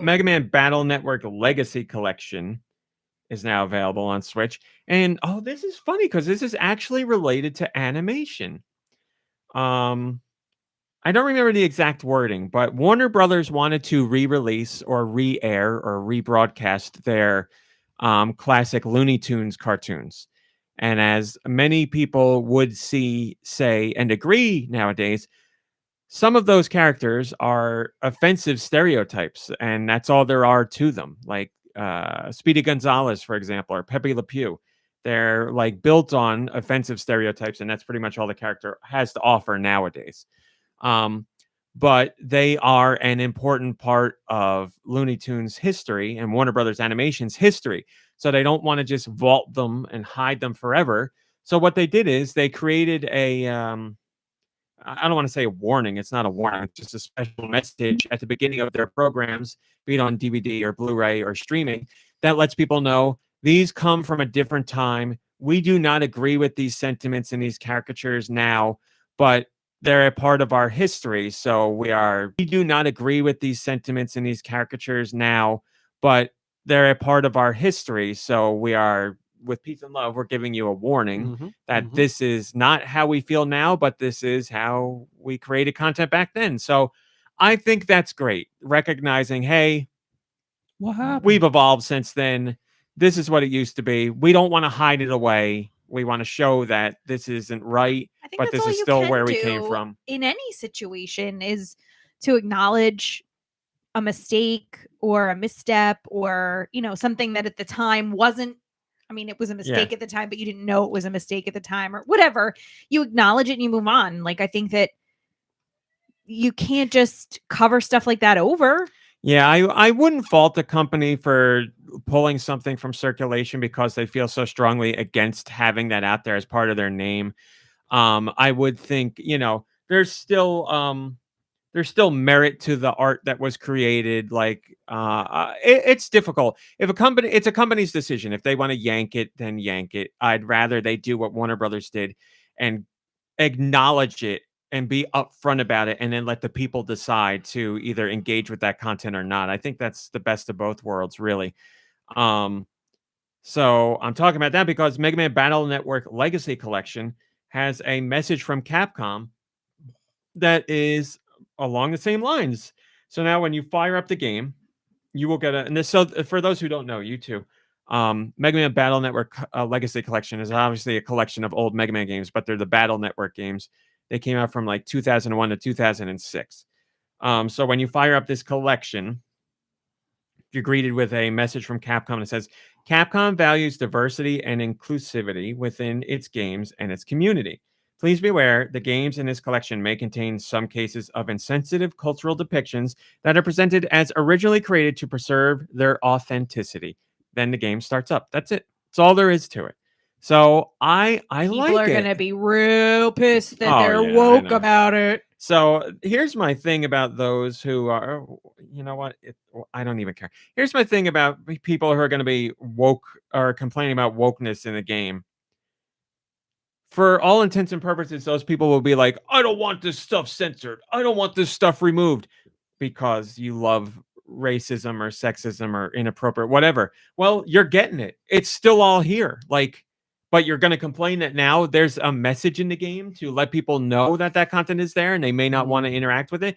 Mega Man Battle Network Legacy Collection is now available on Switch. And this is funny because this is actually related to animation. Um, I don't remember the exact wording, but Warner Brothers wanted to re-release or re-air or rebroadcast their classic Looney Tunes cartoons. And as many people would say, and agree nowadays, some of those characters are offensive stereotypes, and that's all there are to them. Like Speedy Gonzalez, for example, or Pepe Le Pew. They're like built on offensive stereotypes, and that's pretty much all the character has to offer nowadays. Um, but they are an important part of Looney Tunes history and Warner Brothers Animation's history. So they don't want to just vault them and hide them forever. So what they did is they created a I don't want to say a warning. It's not a warning. It's just a special message at the beginning of their programs, be it on DVD or Blu-ray or streaming, that lets people know these come from a different time. We do not agree with these sentiments and these caricatures now, but they're a part of our history. So we do not agree with these sentiments and these caricatures now, but they're a part of our history. So with peace and love, we're giving you a warning that this is not how we feel now, but this is how we created content back then. So I think that's great. Recognizing, hey, What happened? we've evolved since then. This is what it used to be. We don't want to hide it away. We want to show that this isn't right, I think but that's this all is you still can where do we came from. in any situation is to acknowledge a mistake or a misstep or, something that at the time wasn't. I mean, it was a mistake at the time, but you didn't know it was a mistake at the time or whatever. You acknowledge it and you move on. Like, I think that you can't just cover stuff like that over. Yeah, I wouldn't fault the company for pulling something from circulation because they feel so strongly against having that out there as part of their name. I would think, there's still merit to the art that was created. Like, it's difficult. It's a company's decision. If they want to yank it, then yank it. I'd rather they do what Warner Brothers did and acknowledge it and be upfront about it, and then let the people decide to either engage with that content or not. I think that's the best of both worlds, really. So I'm talking about that because Mega Man Battle Network Legacy Collection has a message from Capcom that is along the same lines. So now when you fire up the game, you will get so for those who don't know, you too, Mega Man Battle Network Legacy Collection is obviously a collection of old Mega Man games, but they're the Battle Network games. They came out from like 2001 to 2006. So when you fire up this collection, you're greeted with a message from Capcom that says, Capcom values diversity and inclusivity within its games and its community. Please be aware the games in this collection may contain some cases of insensitive cultural depictions that are presented as originally created to preserve their authenticity. Then the game starts up. That's it. That's all there is to it. So I like it. People are gonna be real pissed that they're I woke know. about it. So here's my thing about those who are, you know what? I don't even care. Here's my thing about people who are going to be woke or complaining about wokeness in the game. For all intents and purposes, those people will be like, I don't want this stuff censored. I don't want this stuff removed because you love racism or sexism or inappropriate, whatever. Well, you're getting it. It's still all here. Like, but you're going to complain that now there's a message in the game to let people know that that content is there and they may not want to interact with it.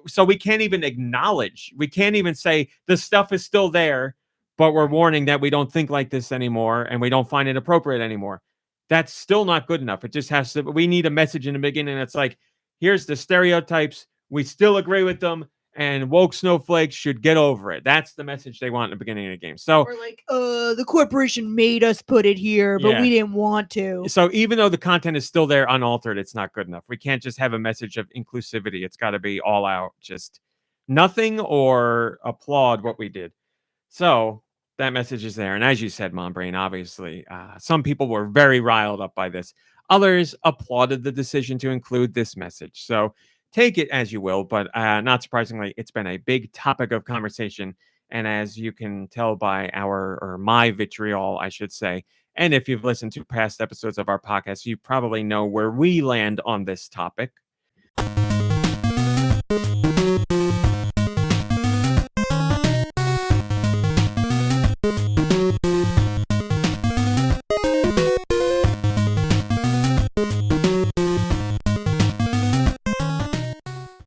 So we can't even acknowledge, we can't even say the stuff is still there, but we're warning that we don't think like this anymore and we don't find it appropriate anymore. That's still not good enough. It just has to, we need a message in the beginning that's like, here's the stereotypes. We still agree with them. And woke snowflakes should get over it. That's the message they want in the beginning of the game. So, or like, the corporation made us put it here, but we didn't want to. So even though the content is still there unaltered, it's not good enough. We can't just have a message of inclusivity. It's got to be all out, just nothing or applaud what we did. So that message is there. And as you said, Mom Brain, obviously, some people were very riled up by this. Others applauded the decision to include this message. So take it as you will, but not surprisingly, it's been a big topic of conversation. And as you can tell by my vitriol, I should say, and if you've listened to past episodes of our podcast, you probably know where we land on this topic.